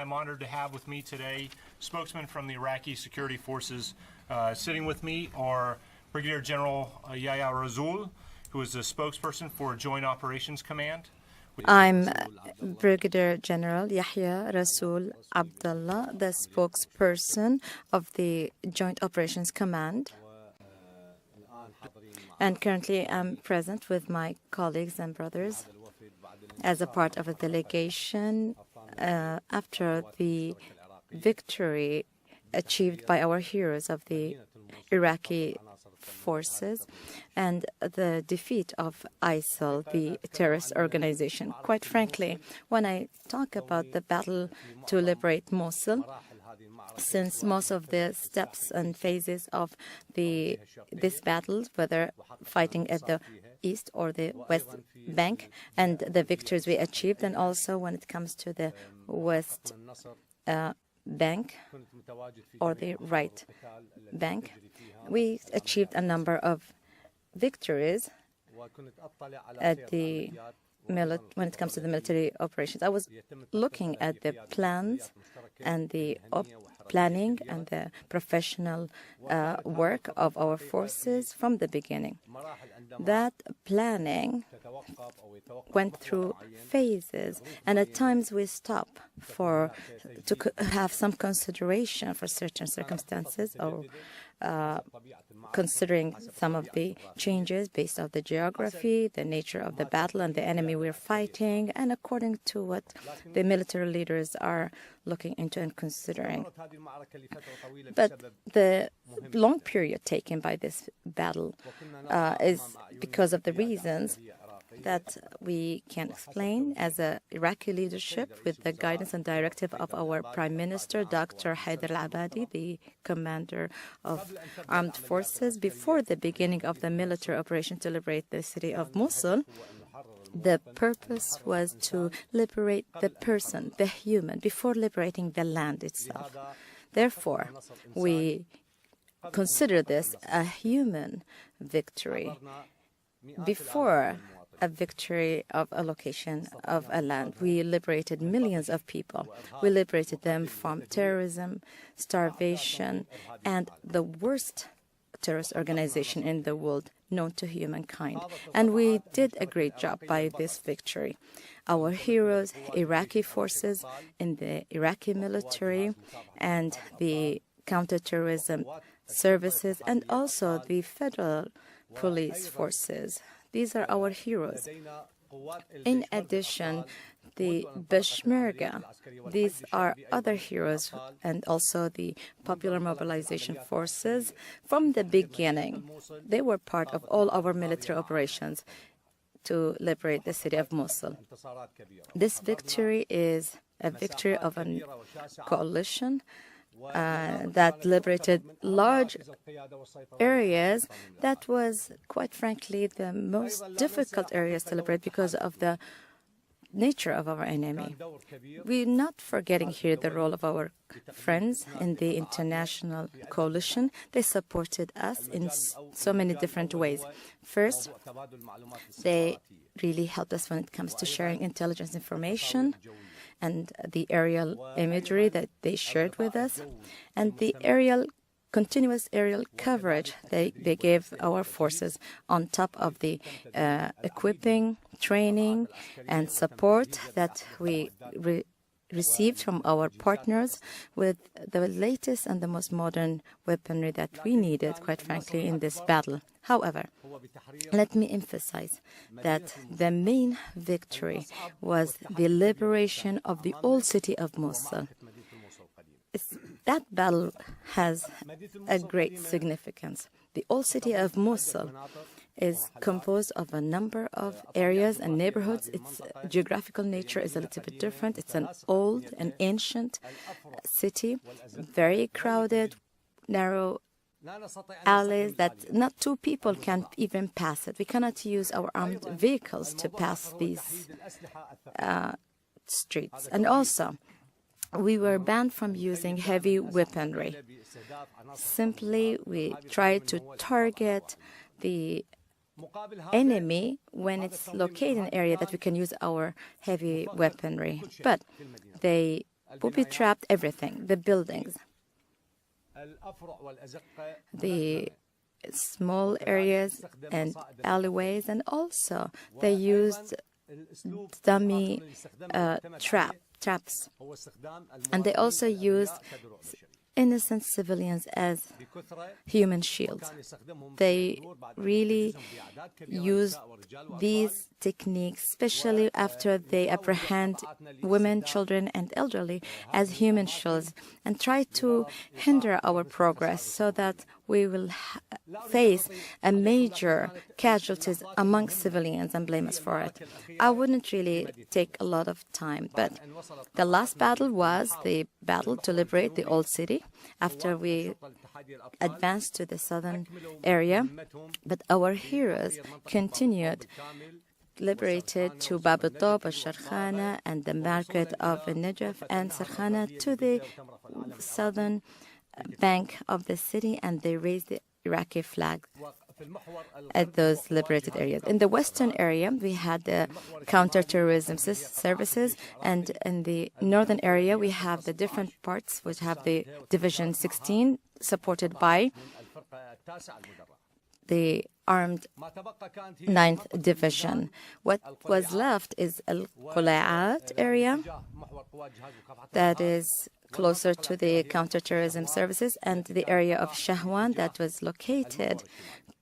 I'm honored to have with me today spokesmen from the Iraqi Security Forces. Sitting with me are Brigadier General Yahya Rasool, who is the spokesperson for Joint Operations Command. I'm Brigadier General Yahya Rasool Abdullah, the spokesperson of the Joint Operations Command. And currently I'm present with my colleagues and brothers as a part of a delegation after the victory achieved by our heroes of the Iraqi forces and the defeat of ISIL, the terrorist organization. Quite frankly, when I talk about the battle to liberate Mosul, since most of the steps and phases of this battle, whether fighting at the East or the West Bank, and the victories we achieved, and also when it comes to the West Bank or the right bank, we achieved a number of victories at the when it comes to the military operations. I was looking at the plans and the planning and the professional work of our forces from the beginning. That planning went through phases, and at times we stop to have some consideration for certain circumstances or considering some of the changes based on the geography, the nature of the battle, and the enemy we're fighting, and according to what the military leaders are looking into and considering. But the long period taken by this battle is because of the reasons that we can explain as a Iraqi leadership with the guidance and directive of our Prime Minister, Dr. Haider al-Abadi, the commander of armed forces. Before the beginning of the military operation to liberate the city of Mosul, the purpose was to liberate the person, the human, before liberating the land itself. Therefore, we consider this a human victory before a victory of a location of a land. We liberated millions of people. We liberated them from terrorism, starvation, and the worst terrorist organization in the world known to humankind. And we did a great job by this victory. Our heroes, Iraqi forces in the Iraqi military and the counterterrorism services, and also the federal police forces. These are our heroes. In addition, the Peshmerga, these are other heroes, and also the Popular Mobilization Forces. From the beginning, they were part of all our military operations to liberate the city of Mosul. This victory is a victory of a coalition that liberated large areas. That was, quite frankly, the most difficult areas to liberate because of the nature of our enemy. We're not forgetting here the role of our friends in the international coalition. They supported us in so many different ways. First, they really helped us when it comes to sharing intelligence information and the aerial imagery that they shared with us, and the continuous aerial coverage they gave our forces on top of the equipping, training, and support that we received from our partners with the latest and the most modern weaponry that we needed, quite frankly, in this battle. However, let me emphasize that the main victory was the liberation of the old city of Mosul. That battle has a great significance. The old city of Mosul is composed of a number of areas and neighborhoods. Its geographical nature is a little bit different. It's an old and ancient city, very crowded, narrow alleys that not two people can even pass it. We cannot use our armed vehicles to pass these streets. And also, we were banned from using heavy weaponry. Simply, we tried to target the enemy when it's located in an area that we can use our heavy weaponry. But they booby-trapped everything, the buildings, the small areas and alleyways, and also they used dummy traps, and they also used innocent civilians as human shields. They really used these techniques, especially after they apprehend women, children, and elderly as human shields, and try to hinder our progress so that we will face a major casualties among civilians and blame us for it. I wouldn't really take a lot of time, but the last battle was the battle to liberate the old city after we advanced to the southern area. But our heroes continued, liberated to Bab al-Tob, al-Sharkhana, and the market of Najaf and Sarkhana to the southern bank of the city, and they raised the Iraqi flag at those liberated areas. In the western area, we had the counterterrorism services, and in the northern area, we have the different parts, which have the Division 16, supported by the armed 9th Division. What was left is Al-Qula'at area, that is closer to the counterterrorism services, and the area of Shahwan that was located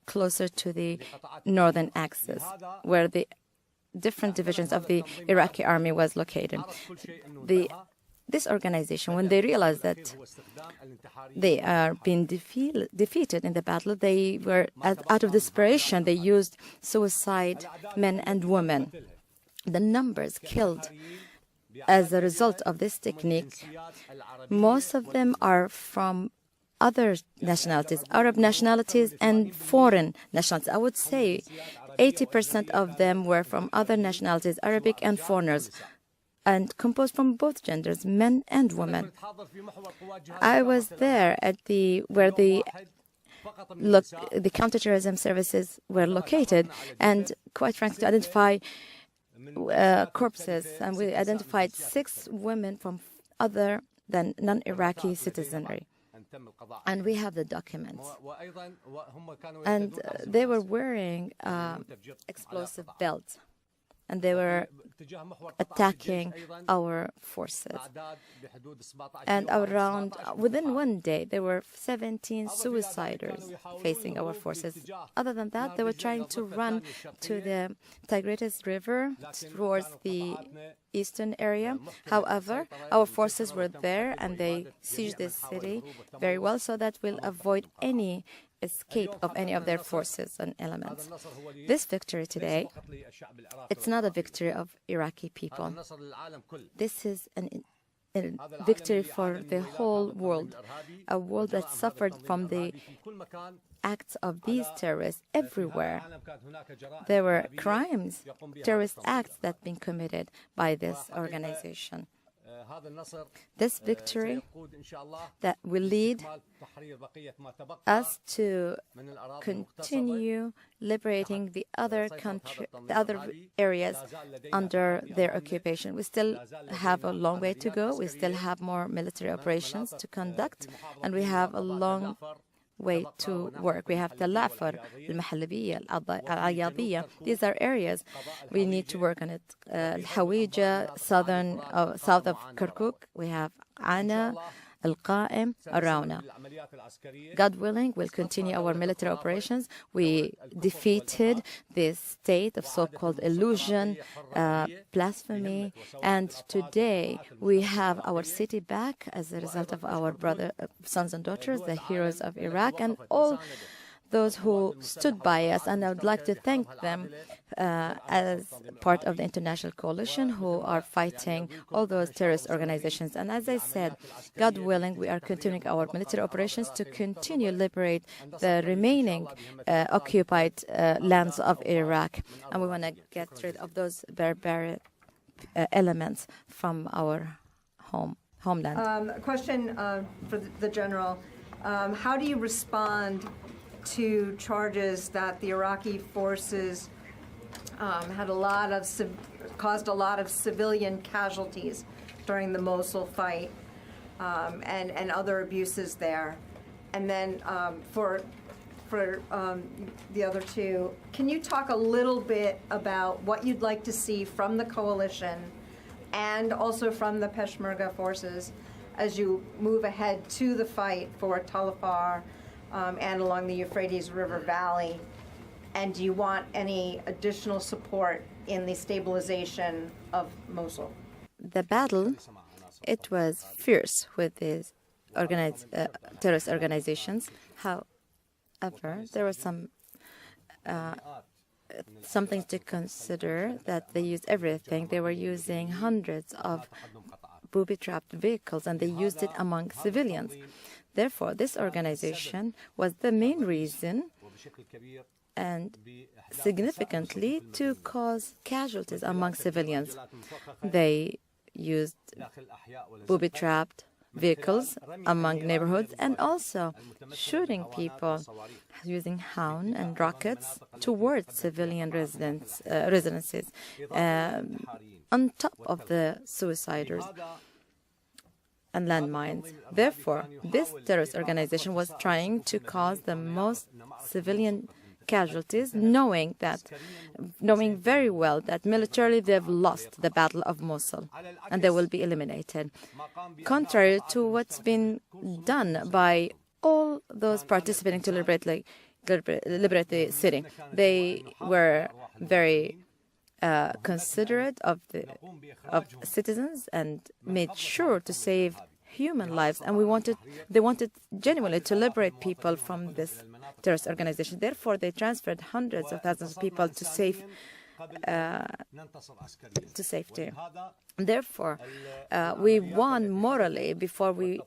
closer to the northern axis, where the different divisions of the Iraqi army was located. This organization, when they realized that they are being defeated in the battle, they were, out of desperation, they used suicide men and women. The numbers killed as a result of this technique, most of them are from other nationalities, Arab nationalities and foreign nationalities. I would say 80% of them were from other nationalities, Arabic and foreigners, and composed from both genders, men and women. I was there at where the counterterrorism services were located, and quite frankly, to identify corpses, and we identified 6 women from other than non-Iraqi citizenry. And we have the documents. And they were wearing explosive belts, and they were attacking our forces. And within one day, there were 17 suiciders facing our forces. Other than that, they were trying to run to the Tigris River towards the eastern area. However, our forces were there, and they sieged this city very well so that we'll avoid any escape of any of their forces and elements. This victory today, it's not a victory of Iraqi people. This is a victory for the whole world, a world that suffered from the acts of these terrorists everywhere. There were crimes, terrorist acts that have been committed by this organization. This victory that will lead us to continue liberating the other areas under their occupation. We still have a long way to go. We still have more military operations to conduct, and we have a long way to work. We have Talafar, Al-Mahalabiya, Al-Ayadiyya. These are areas we need to work on it. Al-Hawija, south of Kirkuk. We have Ana, Al-Qa'im, Arauna. God willing, we'll continue our military operations. We defeated this state of so-called illusion, blasphemy, and today we have our city back as a result of our sons and daughters, the heroes of Iraq, and all those who stood by us. And I would like to thank them as part of the international coalition who are fighting all those terrorist organizations. And as I said, God willing, we are continuing our military operations to continue liberate the remaining occupied lands of Iraq. And we want to get rid of those barbaric elements from our homeland. A question for the General. How do you respond to charges that the Iraqi forces had caused a lot of civilian casualties during the MOSUL fight and other abuses there. And then for the other two, can you talk a little bit about what you'd like to see from the coalition and also from the Peshmerga forces as you move ahead to the fight for Tal Afar and along the Euphrates River Valley? And do you want any additional support in the stabilization of Mosul? The battle, it was fierce with these terrorist organizations. However, there was something to consider, that they used everything. They were using hundreds of booby-trapped vehicles, and they used it among civilians. Therefore, this organization was the main reason, and significantly, to cause casualties among civilians. They used booby-trapped vehicles among neighborhoods, and also shooting people using hound and rockets towards civilian residences, on top of the suiciders and landmines. Therefore, this terrorist organization was trying to cause the most civilian casualties, knowing very well that militarily they've lost the Battle of Mosul and they will be eliminated. Contrary to what's been done by all those participating to liberate the city, they were very considerate of citizens and made sure to save human lives, and they wanted genuinely to liberate people from this terrorist organization. Therefore, they transferred hundreds of thousands of people to safety. Therefore, we won morally before we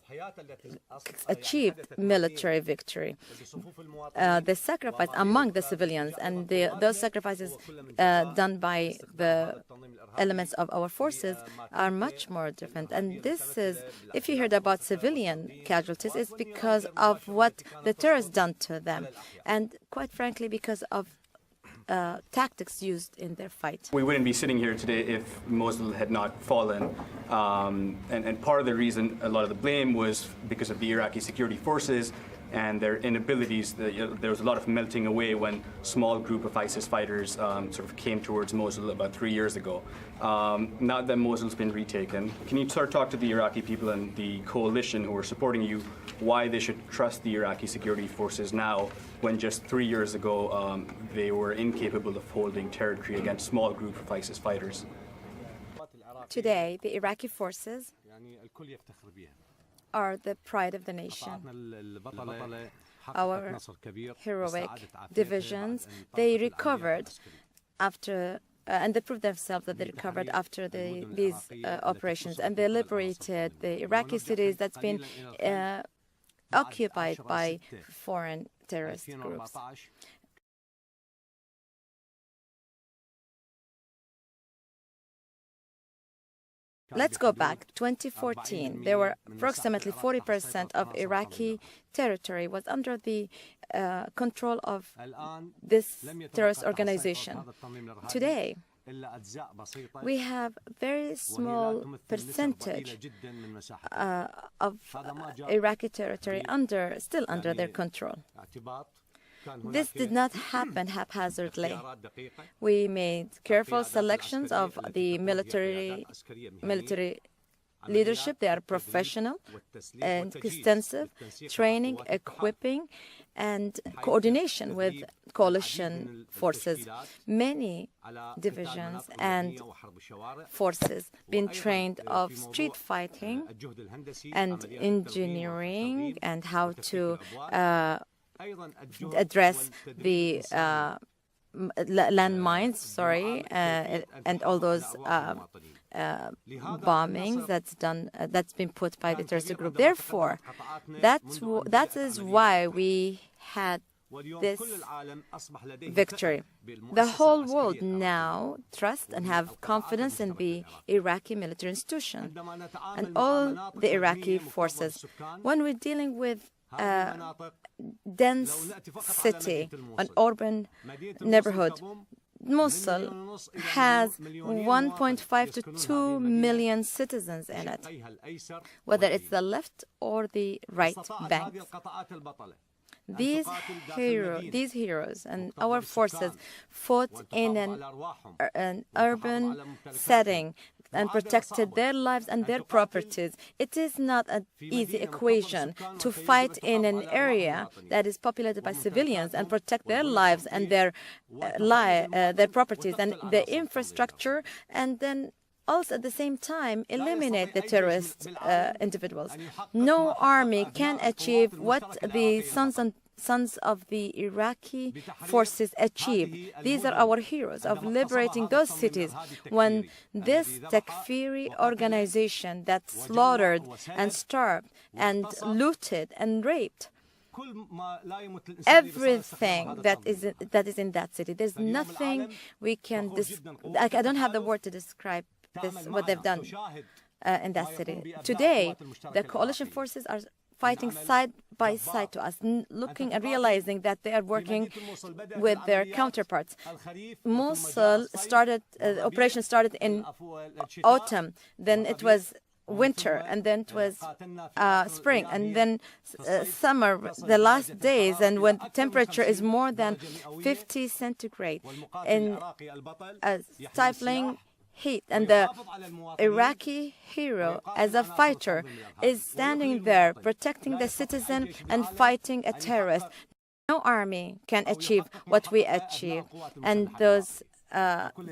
achieved military victory. The sacrifice among the civilians and those sacrifices done by the elements of our forces are much more different. And this is, if you heard about civilian casualties, it's because of what the terrorists done to them, and quite frankly, because of tactics used in their fight. We wouldn't be sitting here today if Mosul had not fallen. And part of the reason, a lot of the blame was because of the Iraqi Security Forces and their inabilities. There was a lot of melting away when a small group of ISIS fighters sort of came towards Mosul about 3 years ago. Now that Mosul's been retaken, can you sort of talk to the Iraqi people and the coalition who are supporting you why they should trust the Iraqi security forces now when just 3 years ago they were incapable of holding territory against a small group of ISIS fighters? Today, the Iraqi forces are the pride of the nation. Our heroic divisions, they recovered after, and they proved themselves that they recovered after these operations, and they liberated the Iraqi cities that's been occupied by foreign terrorist groups. Let's go back. 2014, there were approximately 40% of Iraqi territory was under the control of this terrorist organization. Today, we have a very small percentage of Iraqi territory still under their control. This did not happen haphazardly. We made careful selections of the military leadership. They are professional and extensive training, equipping, and coordination with coalition forces. Many divisions and forces been trained of street fighting and engineering and how to address the landmines, and all those bombings that's been put by the terrorist group. Therefore, that is why we had this victory. The whole world now trusts and have confidence in the Iraqi military institution and all the Iraqi forces. When we're dealing with dense city, an urban neighborhood, Mosul has 1.5 to 2 million citizens in it, whether it's the left or the right bank. These heroes and our forces fought in an urban setting and protected their lives and their properties. It is not an easy equation to fight in an area that is populated by civilians and protect their lives and their properties and the infrastructure, and then also at the same time eliminate the terrorist individuals. No army can achieve what the sons of the Iraqi forces achieved. These are our heroes of liberating those cities when this Takfiri organization that slaughtered and starved and looted and raped everything that is in that city. There's nothing we can I don't have the word to describe what they've done in that city. Today, the coalition forces are fighting side by side to us, looking and realizing that they are working with their counterparts. Mosul operation started in autumn, then it was winter, and then it was spring, and then summer, the last days, and when the temperature is more than 50 centigrade in a stifling heat, and the Iraqi hero as a fighter is standing there protecting the citizen and fighting a terrorist. No army can achieve what we achieve, and those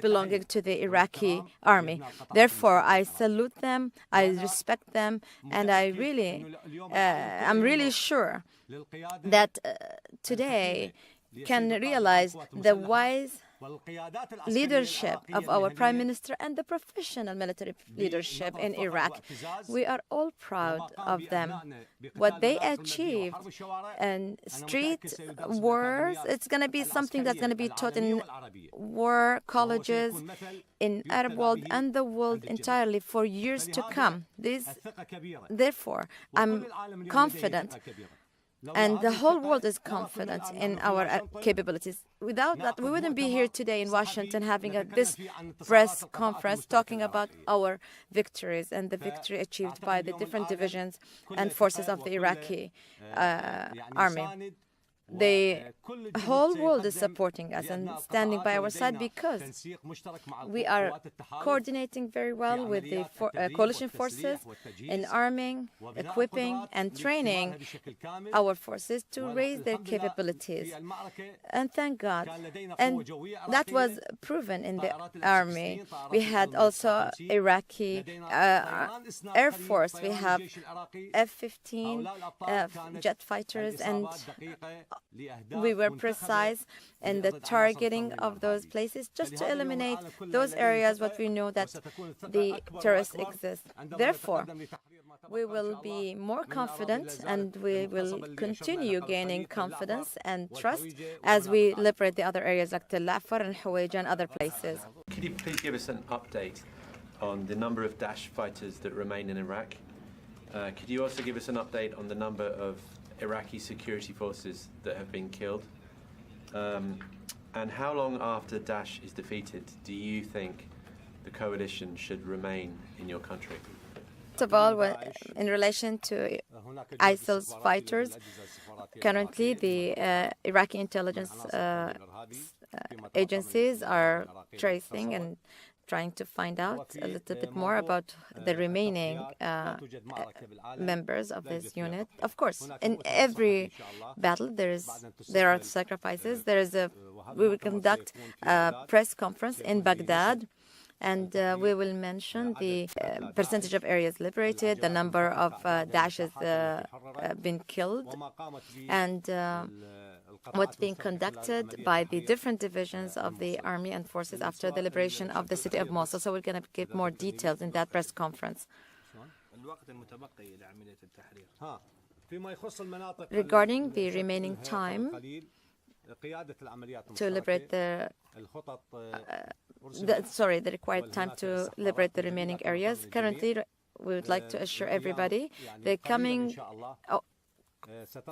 belonging to the Iraqi army. Therefore, I salute them, I respect them, and I'm really sure that today can realize the wise leadership of our Prime Minister and the professional military leadership in Iraq. We are all proud of them. What they achieved in street wars, it's going to be something that's going to be taught in war colleges, in Arab world and the world entirely for years to come. Therefore, I'm confident, and the whole world is confident in our capabilities. Without that, we wouldn't be here today in Washington having this press conference talking about our victories and the victory achieved by the different divisions and forces of the Iraqi army. The whole world is supporting us and standing by our side because we are coordinating very well with the coalition forces in arming, equipping, and training our forces to raise their capabilities. And thank God. And that was proven in the army. We had also Iraqi Air Force. We have F-15 jet fighters, and we were precise in the targeting of those places just to eliminate those areas what we know that the terrorists exist. Therefore, we will be more confident and we will continue gaining confidence and trust as we liberate the other areas like Tel Afar and Huwayja and other places. Could you please give us an update on the number of Daesh fighters that remain in Iraq? Could you also give us an update on the number of Iraqi security forces that have been killed? And how long after Daesh is defeated do you think the coalition should remain in your country? First of all, in relation to ISIL's fighters, currently the Iraqi intelligence agencies are tracing and trying to find out a little bit more about the remaining members of this unit. Of course, in every battle there are sacrifices. We will conduct a press conference in Baghdad, and we will mention the percentage of areas liberated, the number of Daesh has been killed, and what's being conducted by the different divisions of the army and forces after the liberation of the city of Mosul. So we're going to give more details in that press conference. Regarding the remaining time to liberate the required time to liberate the remaining areas, currently we would like to assure everybody the coming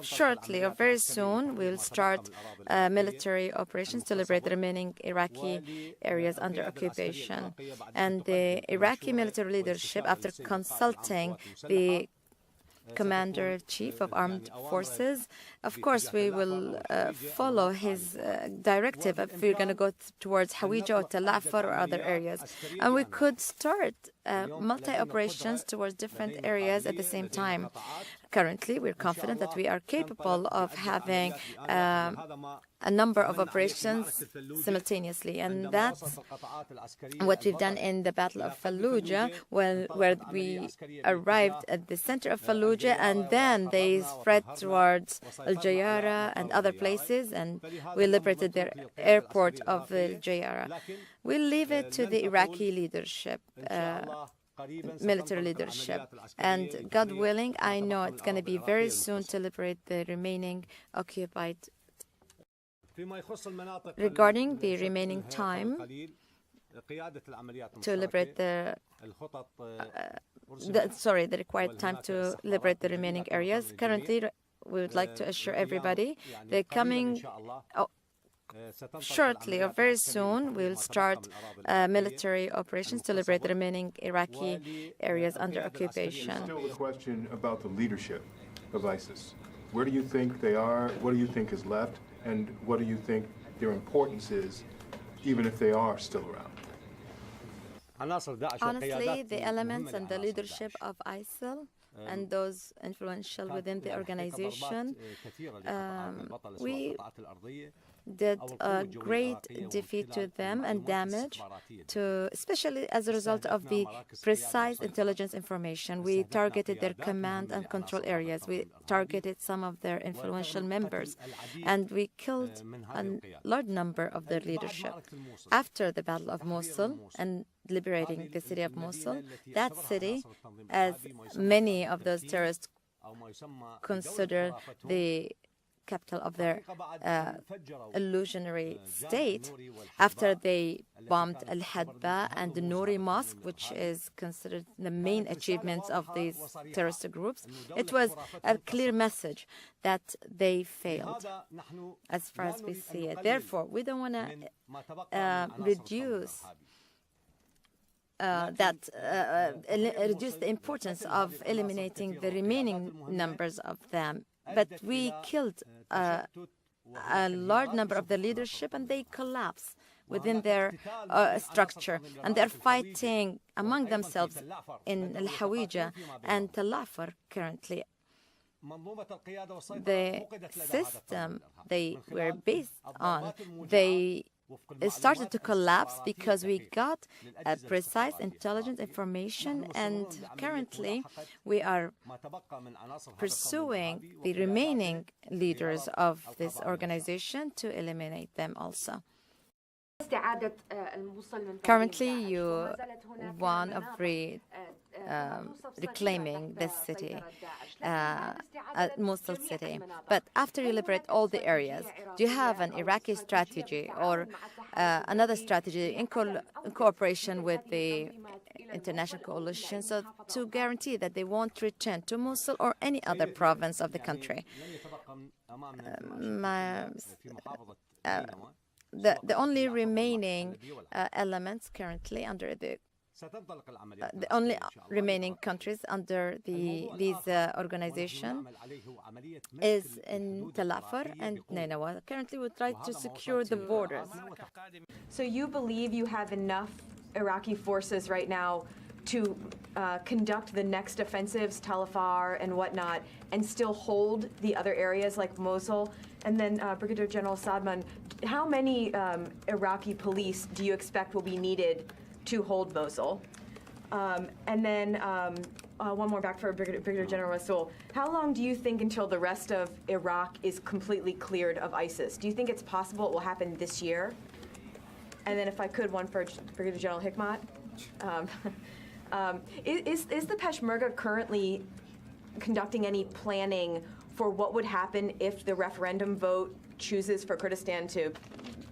shortly or very soon, we'll start military operations to liberate the remaining Iraqi areas under occupation. And the Iraqi military leadership, after consulting the Commander-in-Chief of Armed Forces, of course, we will follow his directive if we're going to go towards Hawija or Tel Afar or other areas. And we could start multi-operations towards different areas at the same time. Currently, we're confident that we are capable of having a number of operations simultaneously, and that's what we've done in the Battle of Fallujah, where we arrived at the center of Fallujah, and then they spread towards Al-Jayara and other places, and we liberated their airport of Al-Jayara. We'll leave it to the Iraqi leadership, military leadership, and God willing, I know it's going to be very soon to liberate the remaining occupied. Regarding the remaining time to liberate the required time to liberate the remaining areas, currently we would like to assure everybody the coming shortly or very soon, we'll start military operations to liberate the remaining Iraqi areas under occupation. Still a question about the leadership of ISIS. Where do you think they are? What do you think is left? And what do you think their importance is, even if they are still around? Honestly, the elements and the leadership of ISIL and those influential within the organization, we did a great defeat to them and damage to, especially as a result of the precise intelligence information. We targeted their command and control areas. We targeted some of their influential members, and we killed a large number of their leadership. After the Battle of Mosul and liberating the city of Mosul, that city, as many of those terrorists consider the capital of their illusionary state, after they bombed Al-Hadba and the Nouri Mosque, which is considered the main achievements of these terrorist groups, it was a clear message that they failed, as far as we see it. Therefore, we don't want to reduce reduce the importance of eliminating the remaining numbers of them. But we killed a large number of the leadership, and they collapsed within their structure. And they're fighting among themselves in Al-Hawija and Tel Afar currently. The system they were based on, it started to collapse because we got precise intelligence information, and currently we are pursuing the remaining leaders of this organization to eliminate them also. Currently, you won of reclaiming this city, Mosul city. But after you liberate all the areas, do you have an Iraqi strategy or another strategy in cooperation with the international coalition so to guarantee that they won't return to Mosul or any other province of the country? The only remaining elements currently under the only remaining countries under these organization is in Tel Afar and Nainawa. Currently, we try to secure the borders. So you believe you have enough Iraqi forces right now to conduct the next offensives, Tal Afar and whatnot, and still hold the other areas like Mosul? And then Brigadier General Sadman, how many Iraqi police do you expect will be needed to hold Mosul? And then one more back for Brigadier General Rasool. How long do you think until the rest of Iraq is completely cleared of ISIS? Do you think it's possible it will happen this year? And then if I could, one for Brigadier General Hikmat. Is the Peshmerga currently conducting any planning for what would happen if the referendum vote chooses for Kurdistan to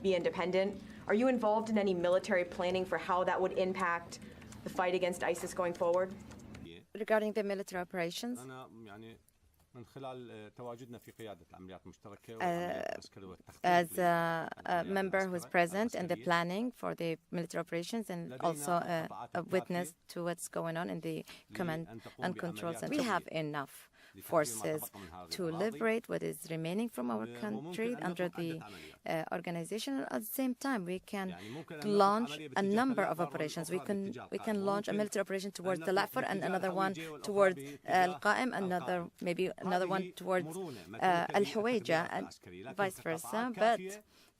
be independent? Are you involved in any military planning for how that would impact the fight against ISIS going forward? Regarding the military operations, as a member who is present in the planning for the military operations and also a witness to what's going on in the command and control center. We have enough forces to liberate what is remaining from our country under the organization. At the same time, we can launch a number of operations. We can launch a military operation towards the Lafar and another one towards Al-Qa'im, maybe another one towards Al-Huwayja, and vice versa. But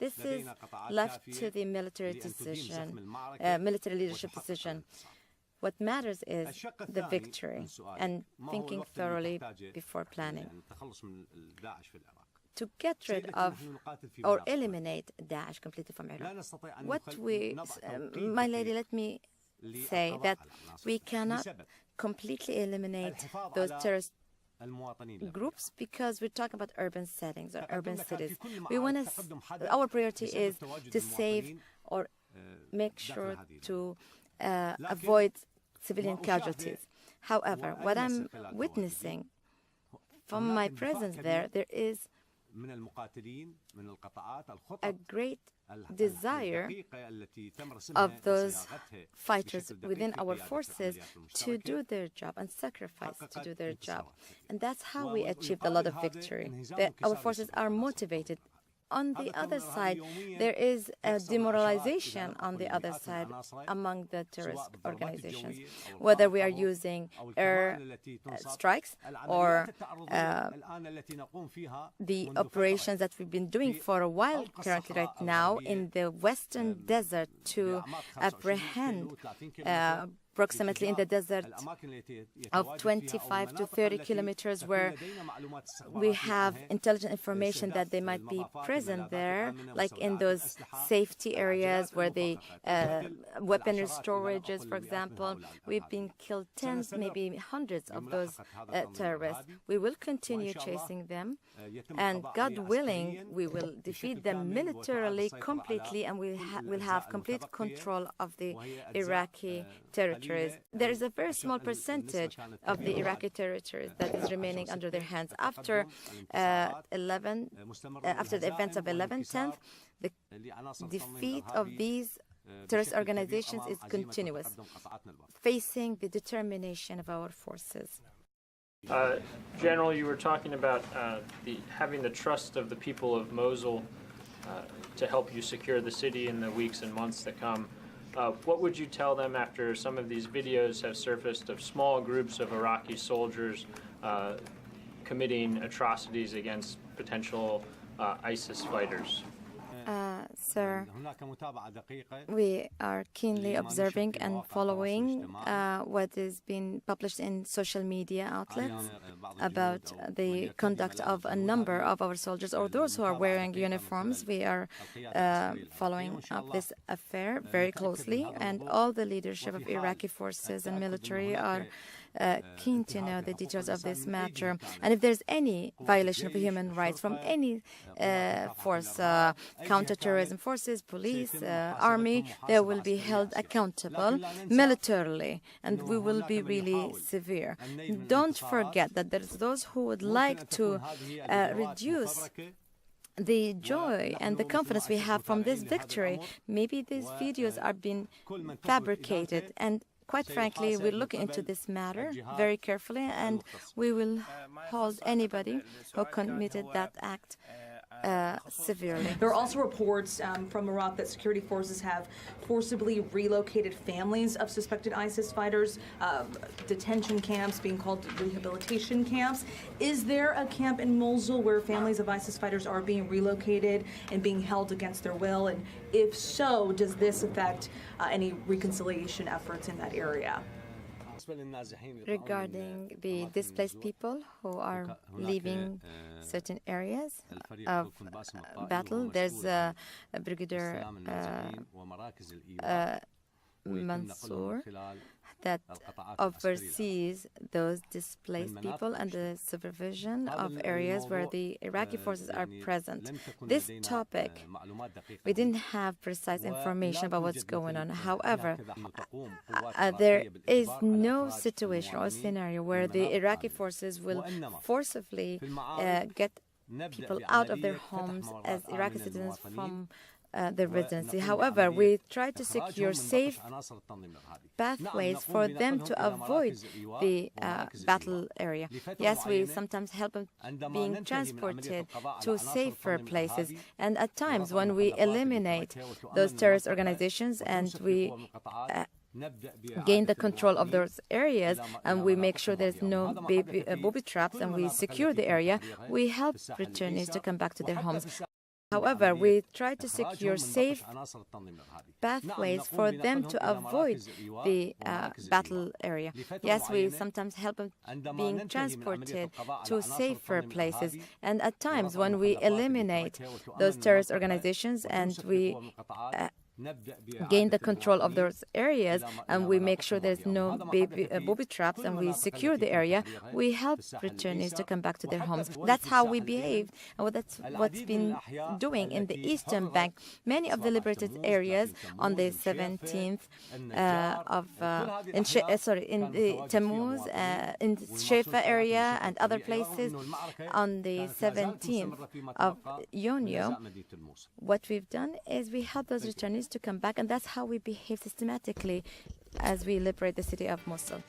this is left to the military decision, military leadership decision. What matters is the victory and thinking thoroughly before planning. To get rid of or eliminate Daesh completely from Iraq. My lady, let me say that we cannot completely eliminate those terrorist groups because we're talking about urban settings or urban cities. Our priority is to save or make sure to avoid civilian casualties. However, what I'm witnessing from my presence there is a great desire of those fighters within our forces to do their job and sacrifice to do their job. And that's how we achieved a lot of victory. Our forces are motivated. On the other side, there is a demoralization on the other side among the terrorist organizations, whether we are using air strikes or the operations that we've been doing for a while currently right now in the western desert to apprehend approximately in the desert of 25 to 30 kilometers where we have intelligent information that they might be present there, like in those safety areas where the weaponry storages, for example. We've been killed tens, maybe hundreds of those terrorists. We will continue chasing them, and God willing, we will defeat them militarily completely, and we'll have complete control of the Iraqi territories. There is a very small percentage of the Iraqi territories that is remaining under their hands. After after the events of 11/10, the defeat of these terrorist organizations is continuous, facing the determination of our forces. General, you were talking about having the trust of the people of Mosul to help you secure the city in the weeks and months to come. What would you tell them after some of these videos have surfaced of small groups of Iraqi soldiers committing atrocities against potential ISIS fighters? Sir, we are keenly observing and following what is being published in social media outlets about the conduct of a number of our soldiers or those who are wearing uniforms. We are following up this affair very closely, and all the leadership of Iraqi forces and military are keen to know the details of this matter. And if there's any violation of human rights from any force, counterterrorism forces, police, army, they will be held accountable militarily, and we will be really severe. Don't forget that there's those who would like to reduce the joy and the confidence we have from this victory. Maybe these videos are being fabricated, and quite frankly, we're looking into this matter very carefully, and we will hold anybody who committed that act severely. There are also reports from Iraq that security forces have forcibly relocated families of suspected ISIS fighters, detention camps being called rehabilitation camps. Is there a camp in Mosul where families of ISIS fighters are being relocated and being held against their will? And if so, does this affect any reconciliation efforts in that area? Regarding the displaced people who are leaving certain areas of battle, there's a brigadier Mansour that oversees those displaced people and the supervision of areas where the Iraqi forces are present. This topic, we didn't have precise information about what's going on. However, there is no situation or scenario where the Iraqi forces will forcibly get people out of their homes as Iraqi citizens from the residency. However, we try to secure safe pathways for them to avoid the battle area. Yes, we sometimes help them being transported to safer places. And at times when we eliminate those terrorist organizations and we gain the control of those areas and we make sure there's no booby traps and we secure the area, we help returnees to come back to their homes. However, we try to secure safe pathways for them to avoid the battle area. Yes, we sometimes help them being transported to safer places. And at times when we eliminate those terrorist organizations and we gain the control of those areas and we make sure there's no booby traps and we secure the area, we help returnees to come back to their homes. That's how we behaved, and that's what's been doing in the Eastern Bank. Many of the liberated areas on the 17th in the Tammuz, in Shefa area and other places on the 17th of Yunyo, what we've done is we help those returnees to come back, and that's how we behave systematically as we liberate the city of Mosul.